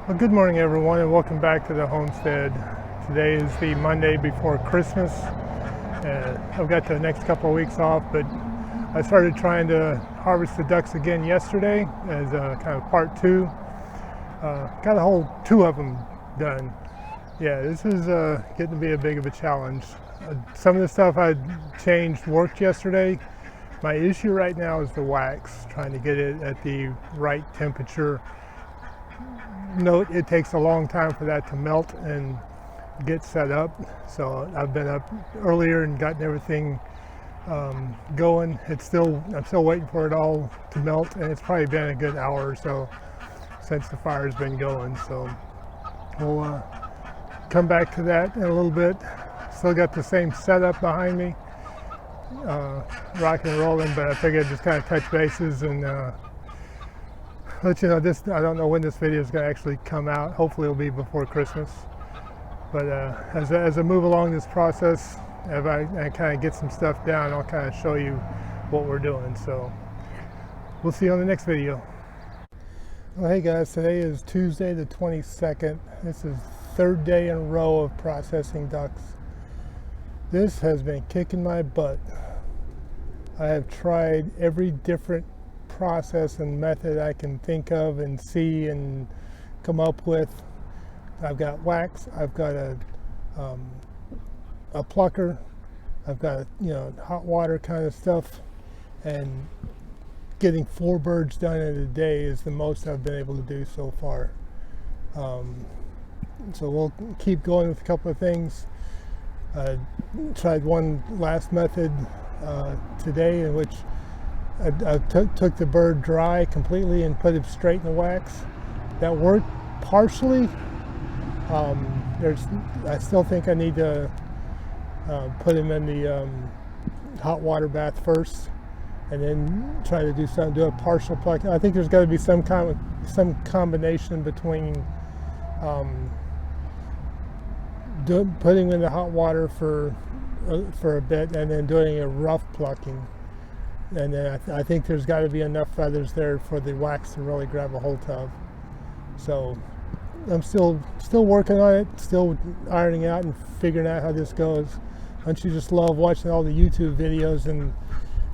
Well, good morning, everyone, and welcome back to the homestead. Today is the Monday before Christmas. I've got the next couple of weeks off, but I started trying to harvest the ducks again yesterday as kind of part two. Got a whole two of them done. Yeah, this is getting to be a big of a challenge. Some of the stuff I changed worked yesterday. My issue right now is the wax, trying to get it at the right temperature. Note it takes a long time for that to melt and get set up, so I've been up earlier and gotten everything going. I'm still waiting for it all to melt, and it's probably been a good hour or so since the fire's been going, so we'll come back to that in a little bit. Still got the same setup behind me, rocking and rolling, but I figured I'd just kind of touch bases and let you know this. I don't know when this video is going to actually come out. Hopefully it'll be before Christmas. But as I move along this process, if I kind of get some stuff down, I'll kind of show you what we're doing. So we'll see you on the next video. Well, hey guys, today is Tuesday the 22nd. This is third day in a row of processing ducks. This has been kicking my butt. I have tried every different process and method I can think of and see and come up with. I've got wax, I've got a plucker, I've got hot water kind of stuff, and getting 4 birds done in a day is the most I've been able to do so far. So we'll keep going with a couple of things. I tried one last method today in which I took the bird dry completely and put it straight in the wax. That worked partially. I still think I need to put him in the hot water bath first, and then try to do a partial pluck. I think there's got to be some combination between putting him in the hot water for a bit and then doing a rough plucking. And then I think there's got to be enough feathers there for the wax to really grab a hold of. So I'm still working on it, still ironing out and figuring out how this goes. Don't you just love watching all the YouTube videos, and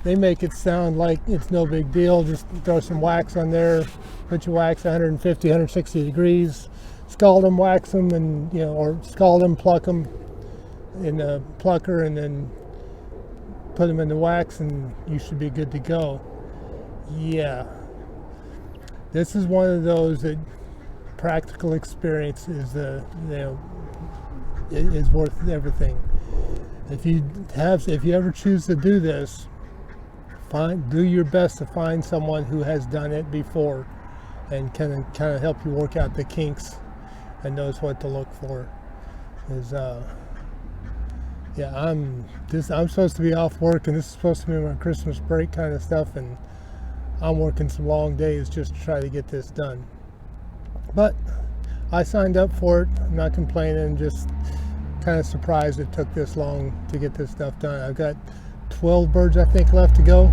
they make it sound like it's no big deal. Just throw some wax on there, put your wax 150, 160 degrees, scald them, wax them, and or scald them, pluck them in a plucker, and then put them in the wax, and you should be good to go. Yeah, this is one of those that practical experience is is worth everything. If you ever choose to do this, do your best to find someone who has done it before and can kind of help you work out the kinks and knows what to look for. Yeah, I'm supposed to be off work, and this is supposed to be my Christmas break kind of stuff, and I'm working some long days just to try to get this done. But I signed up for it. I'm not complaining, just kind of surprised it took this long to get this stuff done. I've got 12 birds I think left to go.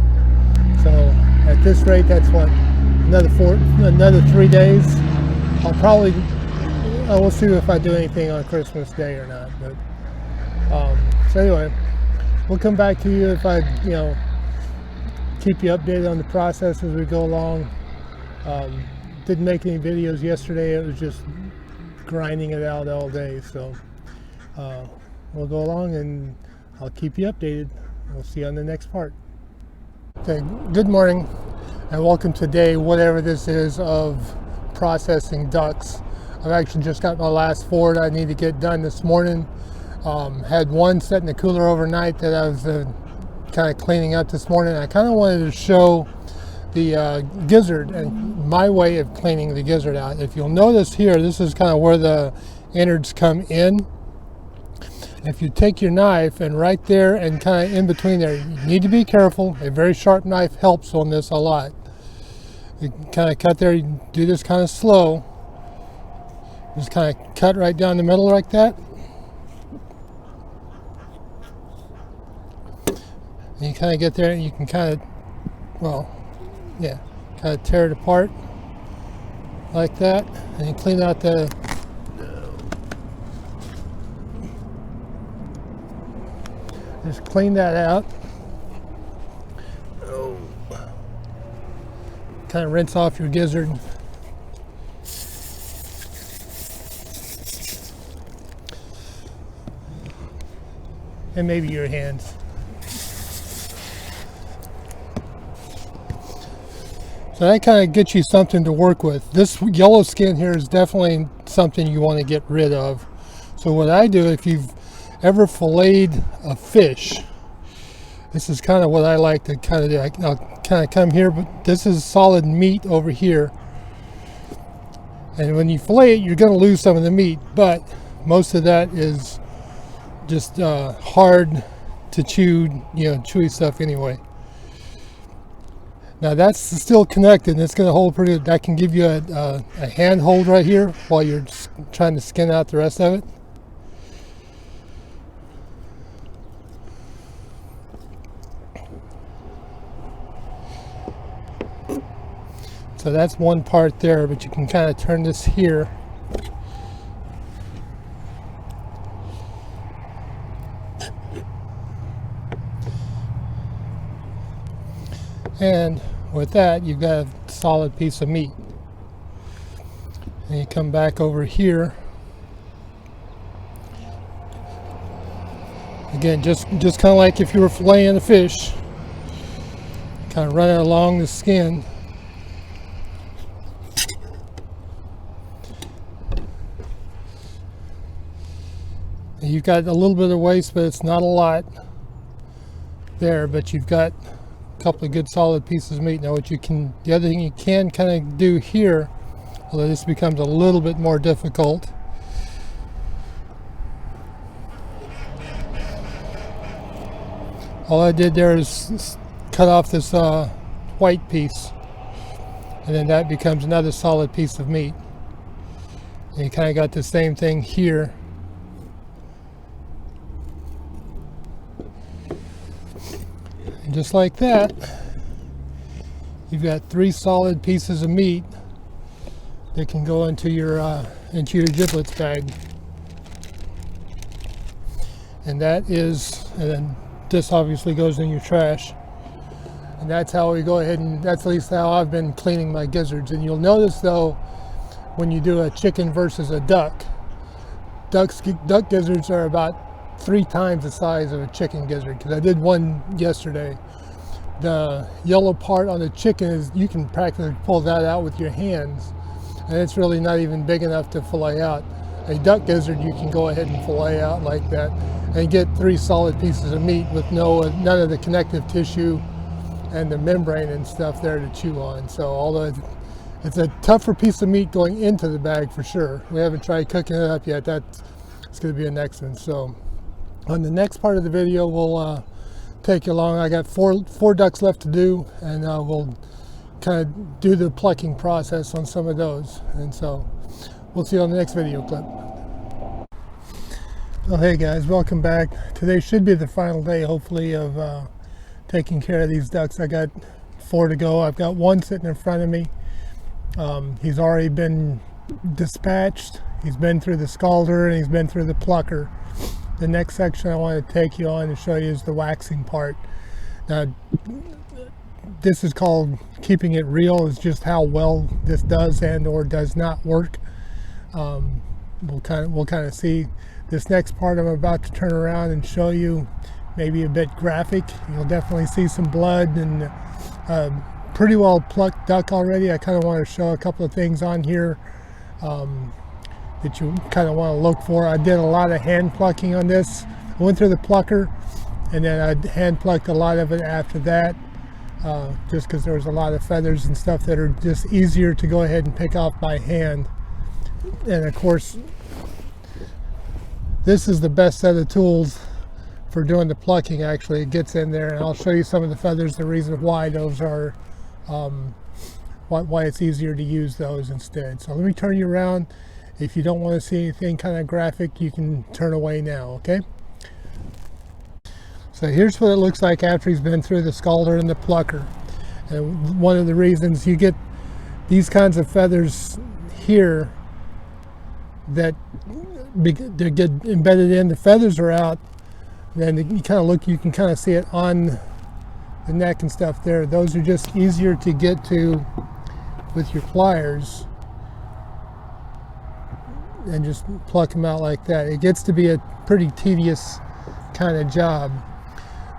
So at this rate, that's what, another 3 days. I will see if I do anything on Christmas Day or not. But so anyway, we'll come back to you if I keep you updated on the process as we go along. Didn't make any videos yesterday. It was just grinding it out all day. So we'll go along and I'll keep you updated. We'll see you on the next part. Okay, good morning and welcome to day whatever this is of processing ducks. I've actually just got my last 4 that I need to get done this morning. Had one set in the cooler overnight that I was kind of cleaning up this morning. I kind of wanted to show the gizzard and my way of cleaning the gizzard out. If you'll notice here, this is kind of where the innards come in. If you take your knife and right there and kind of in between there, you need to be careful. A very sharp knife helps on this a lot. You kind of cut there, you do this kind of slow. Just kind of cut right down the middle like that. And you kind of get there and you can kind of, kind of tear it apart. like that, and you clean out the just clean that out. Kind of rinse off your gizzard. And maybe your hands. So that kind of gets you something to work with. This yellow skin here is definitely something you want to get rid of. So what I do, if you've ever filleted a fish, this is kind of what I like to kind of do. I'll kind of come here, but this is solid meat over here. And when you fillet it, you're going to lose some of the meat, but most of that is just hard to chew, chewy stuff anyway. Now that's still connected, and it's going to hold pretty. That can give you a hand hold right here while you're trying to skin out the rest of it. So that's one part there, but you can kind of turn this here. And with that, you've got a solid piece of meat. And you come back over here. Again, just kind of like if you were filleting a fish, kind of run it along the skin. And you've got a little bit of waste, but it's not a lot there, but you've got couple of good solid pieces of meat. Now the other thing you can kind of do here, although this becomes a little bit more difficult, all I did there is cut off this white piece, and then that becomes another solid piece of meat. And you kind of got the same thing here. And just like that, you've got 3 solid pieces of meat that can go into your giblets bag. And and then this obviously goes in your trash. And that's how we go ahead, and that's at least how I've been cleaning my gizzards. And you'll notice though, when you do a chicken versus a duck, duck gizzards are about 3 times the size of a chicken gizzard, because I did one yesterday. The yellow part on the chicken is, you can practically pull that out with your hands, and it's really not even big enough to fillet out. A duck gizzard you can go ahead and fillet out like that and get 3 solid pieces of meat with none of the connective tissue and the membrane and stuff there to chew on. So although it's a tougher piece of meat going into the bag for sure. We haven't tried cooking it up yet. That's going to be a next one. So on the next part of the video, we'll take you along. I got four ducks left to do, and we'll kind of do the plucking process on some of those. And so we'll see you on the next video clip. Well, hey guys, welcome back. Today should be the final day, hopefully, of taking care of these ducks. I got 4 to go. I've got 1 sitting in front of me. He's already been dispatched. He's been through the scalder and he's been through the plucker. The next section I want to take you on and show you is the waxing part. Now, this is called keeping it real. It's just how well this does and or does not work. We'll kind of see. This next part I'm about to turn around and show you, maybe a bit graphic. You'll definitely see some blood and pretty well plucked duck already. I kind of want to show a couple of things on here that you kind of want to look for. I did a lot of hand plucking on this. I went through the plucker and then I hand plucked a lot of it after that, just because there was a lot of feathers and stuff that are just easier to go ahead and pick off by hand. And of course, this is the best set of tools for doing the plucking. Actually, it gets in there, and I'll show you some of the feathers, the reason why those are, why it's easier to use those instead. So let me turn you around. If you don't want to see anything kind of graphic, you can turn away now, okay? So here's what it looks like after he's been through the scalder and the plucker. And one of the reasons you get these kinds of feathers here that they get embedded in. The feathers are out. Then you kind of look, you can kind of see it on the neck and stuff there. Those are just easier to get to with your pliers and just pluck them out like that. It gets to be a pretty tedious kind of job.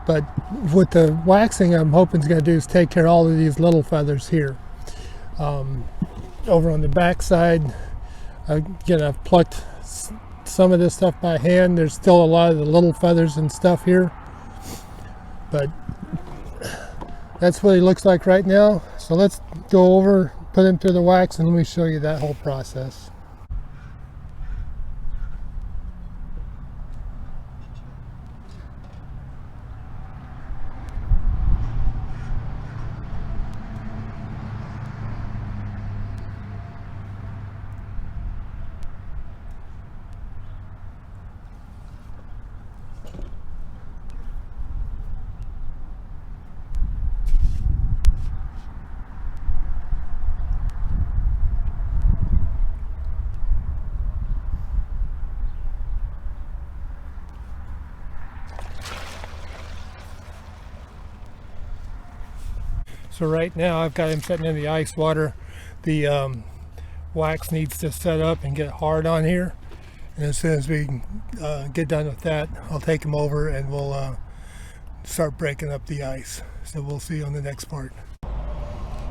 But with the waxing, I'm hoping it's going to do is take care of all of these little feathers here. Over on the back side, again, I've plucked some of this stuff by hand. There's still a lot of the little feathers and stuff here, but that's what he looks like right now. So let's go over, put him through the wax, and let me show you that whole process. So right now I've got him sitting in the ice water. The wax needs to set up and get hard on here. And as soon as we get done with that, I'll take him over and we'll start breaking up the ice. So we'll see you on the next part.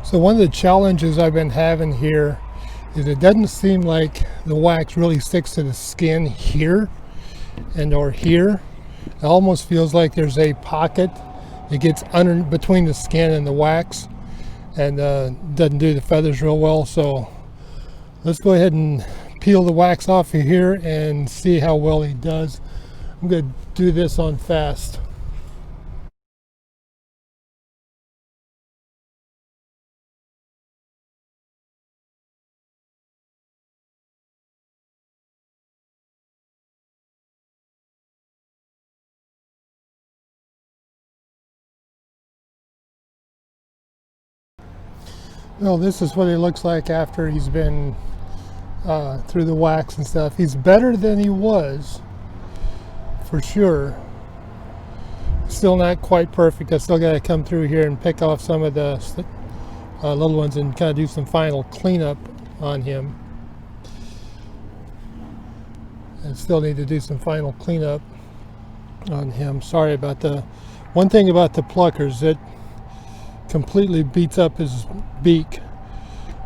So one of the challenges I've been having here is it doesn't seem like the wax really sticks to the skin here and or here. It almost feels like there's a pocket. It gets under between the skin and the wax, and doesn't do the feathers real well. So let's go ahead and peel the wax off of here and see how well he does. I'm going to do this on fast. Well, this is what he looks like after he's been through the wax and stuff. He's better than he was, for sure. Still not quite perfect. I still got to come through here and pick off some of the little ones and kind of do some final cleanup on him. I still need to do some final cleanup on him. Sorry about the one thing about the pluckers, it completely beats up his beak,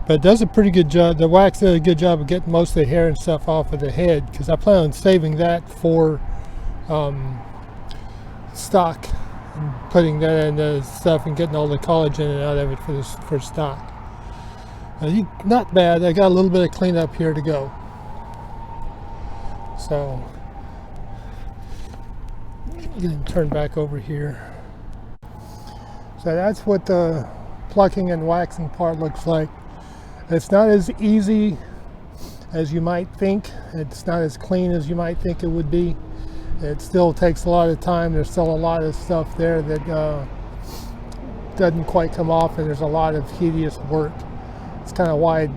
but it does a pretty good job. The wax did a good job of getting most of the hair and stuff off of the head, because I plan on saving that for stock and putting that in the stuff and getting all the collagen out of it for stock. Not bad. I got a little bit of cleanup here to go. So getting turned back over here. So that's what the plucking and waxing part looks like. It's not as easy as you might think. It's not as clean as you might think it would be. It still takes a lot of time. There's still a lot of stuff there that doesn't quite come off, and there's a lot of tedious work. It's kind of why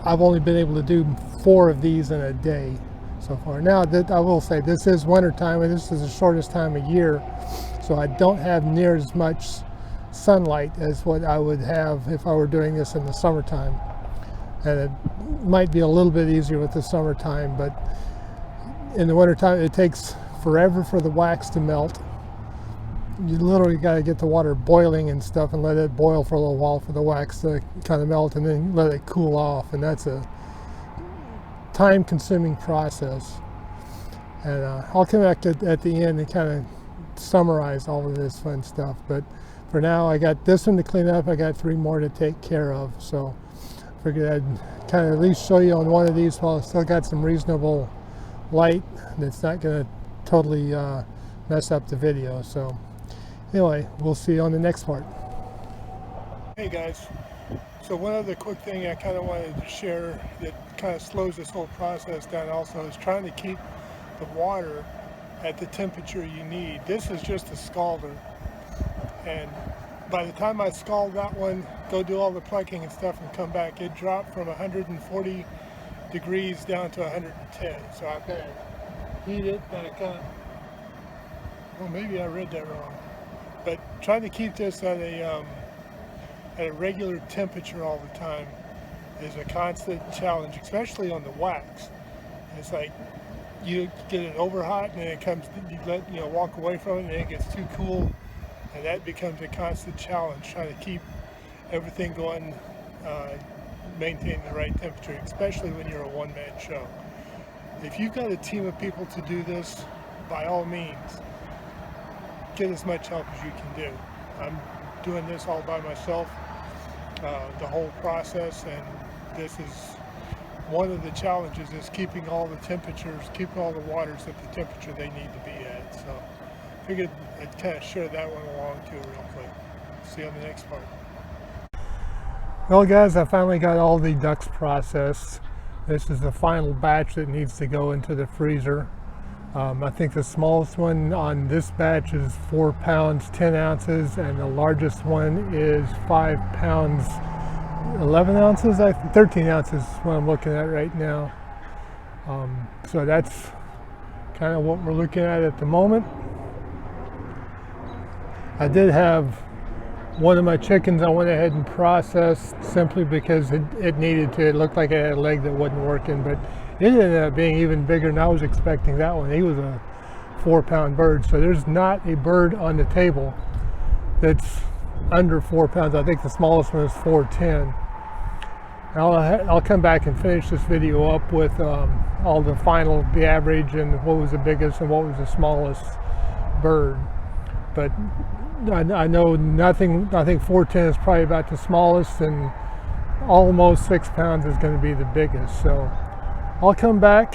I've only been able to do 4 of these in a day so far. Now, I will say this is winter time, and this is the shortest time of year. So I don't have near as much sunlight as what I would have if I were doing this in the summertime. And it might be a little bit easier with the summertime, but in the wintertime it takes forever for the wax to melt. You literally got to get the water boiling and stuff and let it boil for a little while for the wax to kind of melt, and then let it cool off, and that's a time-consuming process. And I'll come back at the end and kind of summarize all of this fun stuff, but for now I got this one to clean up. I got 3 more to take care of, so I figured I'd kind of at least show you on one of these while I still got some reasonable light that's not going to totally mess up the video. So anyway, we'll see you on the next part. Hey guys, so one other quick thing I kind of wanted to share that kind of slows this whole process down also is trying to keep the water at the temperature you need. This is just a scalder, and by the time I scald that one, go do all the plucking and stuff and come back, it dropped from 140 degrees down to 110. So I've got to heat it back up. Well, maybe I read that wrong. But trying to keep this at a regular temperature all the time is a constant challenge, especially on the wax. It's like you get it over hot and then it comes, you walk away from it and it gets too cool, and that becomes a constant challenge, trying to keep everything going, maintaining the right temperature, especially when you're a one-man show. If you've got a team of people to do this, by all means, get as much help as you can do. I'm doing this all by myself, the whole process, and this is one of the challenges, is keeping all the temperatures, keeping all the waters at the temperature they need to be at. So I figured I'd kind of share that one along too real quick. See you on the next part. Well guys, I finally got all the ducks processed. This is the final batch that needs to go into the freezer. I think the smallest one on this batch is 4 pounds 10 ounces, and the largest one is 5 pounds 11 ounces, 13 ounces is what I'm looking at right now. So that's kind of what we're looking at the moment. I did have one of my chickens I went ahead and processed simply because it needed to. It looked like it had a leg that wasn't working, but it ended up being even bigger than I was expecting that one. He was a 4-pound bird, so there's not a bird on the table that's under 4 pounds. I think the smallest one is 410. I'll come back and finish this video up with all the average and what was the biggest and what was the smallest bird. But I know nothing. I think 410 is probably about the smallest, and almost 6 pounds is going to be the biggest. So I'll come back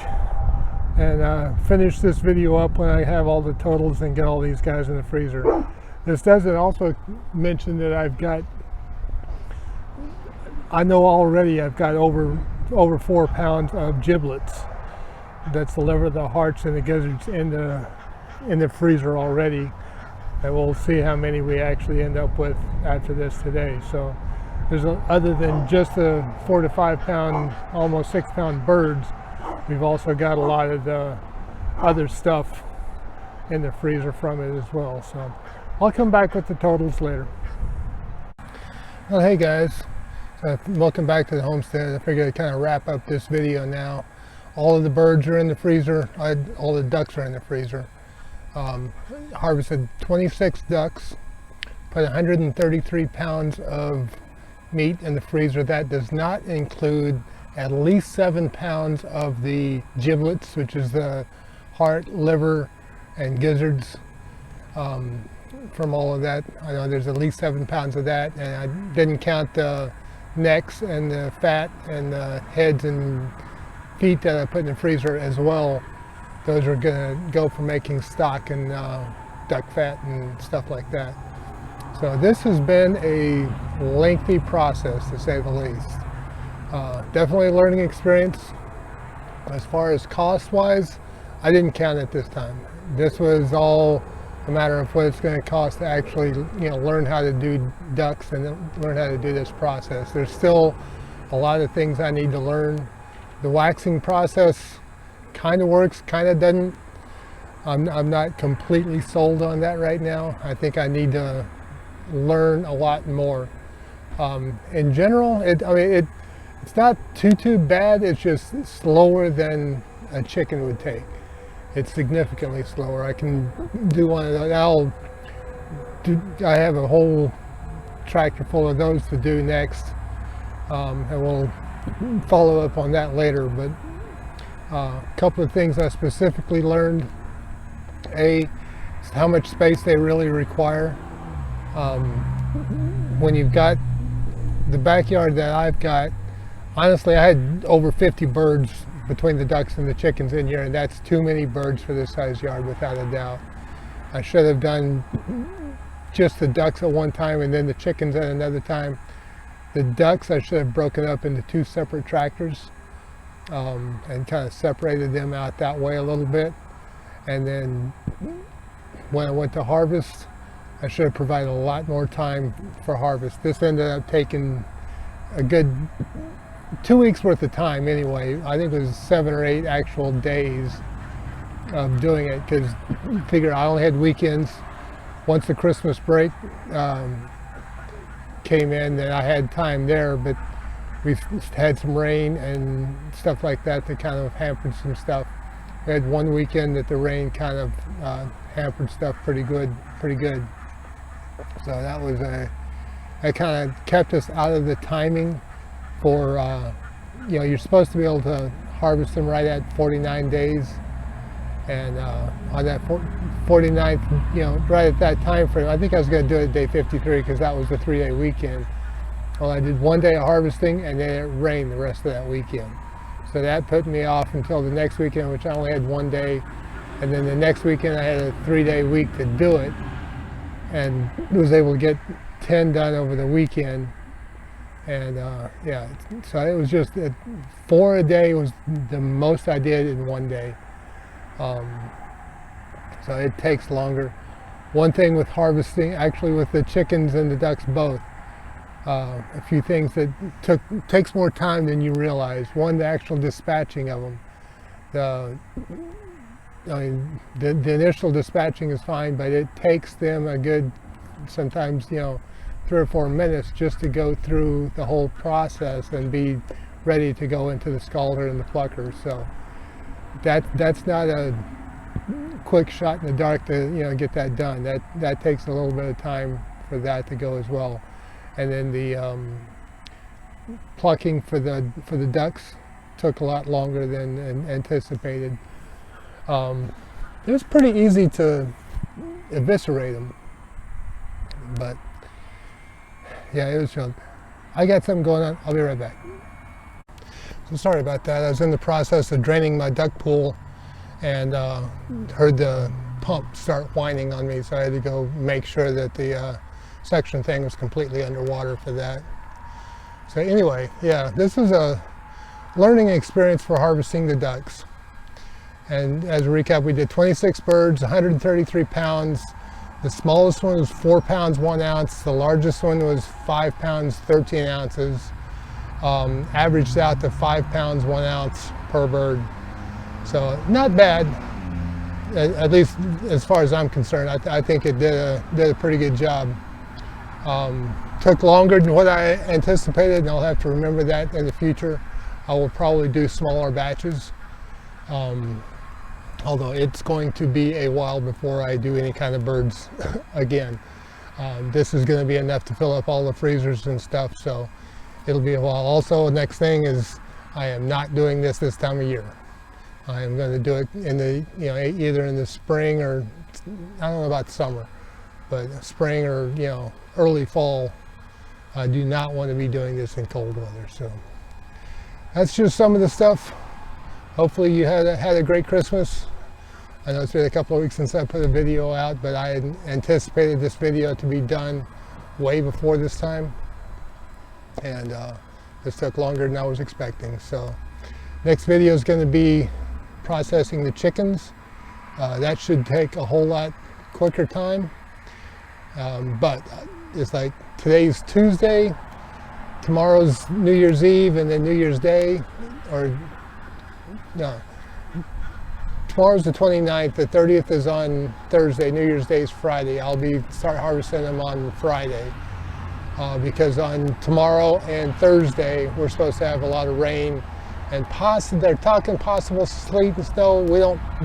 and finish this video up when I have all the totals and get all these guys in the freezer. This doesn't also mention that I know already I've got over 4 pounds of giblets. That's the liver, the hearts, and the gizzards in the freezer already. And we'll see how many we actually end up with after this today. So there's other than just the 4 to 5 pound, almost 6 pound birds, we've also got a lot of the other stuff in the freezer from it as well. So I'll come back with the totals later. Well, hey guys, welcome back to the homestead. I figured I'd kind of wrap up this video now. All of the birds are in the freezer. All the ducks are in the freezer. Harvested 26 ducks, put 133 pounds of meat in the freezer. That does not include at least 7 pounds of the giblets, which is the heart, liver, and gizzards. From all of that, I know there's at least 7 pounds of that, and I didn't count the necks and the fat and the heads and feet that I put in the freezer as well. Those are going to go for making stock and duck fat and stuff like that. So this has been a lengthy process, to say the least. Definitely a learning experience. As far as cost-wise, I didn't count it this time. This was all a matter of what it's going to cost to actually, learn how to do ducks and learn how to do this process. There's still a lot of things I need to learn. The waxing process kind of works, kind of doesn't. I'm not completely sold on that right now. I think I need to learn a lot more. In general, it's not too bad. It's just slower than a chicken would take. It's significantly slower. I can do one of those. I have a whole tractor full of those to do next, and we'll follow up on that later. But a couple of things I specifically learned. Is how much space they really require. When you've got the backyard that I've got, honestly, I had over 50 birds between the ducks and the chickens in here, and that's too many birds for this size yard, without a doubt. I should have done just the ducks at one time and then the chickens at another time. The ducks I should have broken up into 2 separate tractors and kind of separated them out that way a little bit. And then when I went to harvest, I should have provided a lot more time for harvest. This ended up taking a good 2 weeks worth of time anyway. I think it was 7 or 8 actual days of doing it, because figure I only had weekends. Once the Christmas break came in, then I had time there, but we've had some rain and stuff like that kind of hampered some stuff. We had one weekend that the rain kind of hampered stuff pretty good. So that was that kind of kept us out of the timing for, you know, you're supposed to be able to harvest them right at 49 days. And on that 49th, you know, right at that time frame, I think I was going to do it day 53 because that was a 3-day weekend. Well, I did 1 day of harvesting and then it rained the rest of that weekend. So that put me off until the next weekend, which I only had 1 day. And then the next weekend I had a 3-day week to do it, and was able to get 10 done over the weekend. And yeah, so it was just 4 a day was the most I did in 1 day. So it takes longer. One thing with harvesting, actually with the chickens and the ducks both, a few things that takes more time than you realize. One, the actual dispatching of them. The initial dispatching is fine, but it takes them a good, sometimes, you know, 3 or 4 minutes just to go through the whole process and be ready to go into the scalder and the plucker. So that's not a quick shot in the dark to, you know, get that done. That takes a little bit of time for that to go as well. And then the plucking for the ducks took a lot longer than anticipated. It was pretty easy to eviscerate them, but yeah, it was fun. I got something going on. I'll be right back. So sorry about that. I was in the process of draining my duck pool and heard the pump start whining on me, so I had to go make sure that the section thing was completely underwater for that. So anyway, yeah, this was a learning experience for harvesting the ducks. And as a recap, we did 26 birds, 133 pounds. The smallest one was 4 pounds 1 ounce. The largest one was 5 pounds 13 ounces. Averaged out to 5 pounds 1 ounce per bird. So not bad, at least as far as I'm concerned. I think it did a pretty good job. Took longer than what I anticipated, and I'll have to remember that in the future. I will probably do smaller batches. Although it's going to be a while before I do any kind of birds again. This is going to be enough to fill up all the freezers and stuff, so it'll be a while. Also, next thing is I am not doing this time of year. I am going to do it in the, you know, either in the spring or, I don't know about summer, but spring or, you know, early fall. I do not want to be doing this in cold weather. So that's just some of the stuff. Hopefully you had a great Christmas. I know it's been a couple of weeks since I put a video out, but I had anticipated this video to be done way before this time. And this took longer than I was expecting. So next video is going to be processing the chickens. That should take a whole lot quicker time. But it's like today's Tuesday, tomorrow's New Year's Eve, and then New Year's Day, or no, tomorrow's the 29th, the 30th is on Thursday, New Year's Day is Friday. I'll start harvesting them on Friday, because on tomorrow and Thursday we're supposed to have a lot of rain, and they're talking possible sleet and snow.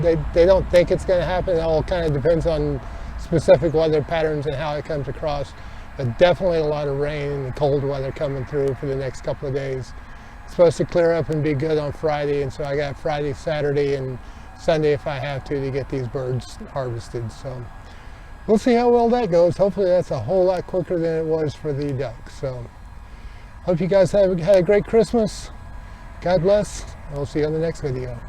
They don't think it's going to happen. It all kind of depends on specific weather patterns and how it comes across, but definitely a lot of rain and cold weather coming through for the next couple of days. Supposed to clear up and be good on Friday, and so I got Friday, Saturday, and Sunday if I have to get these birds harvested. So we'll see how well that goes. Hopefully that's a whole lot quicker than it was for the ducks. So hope you guys had a great Christmas. God bless, and we'll see you on the next video.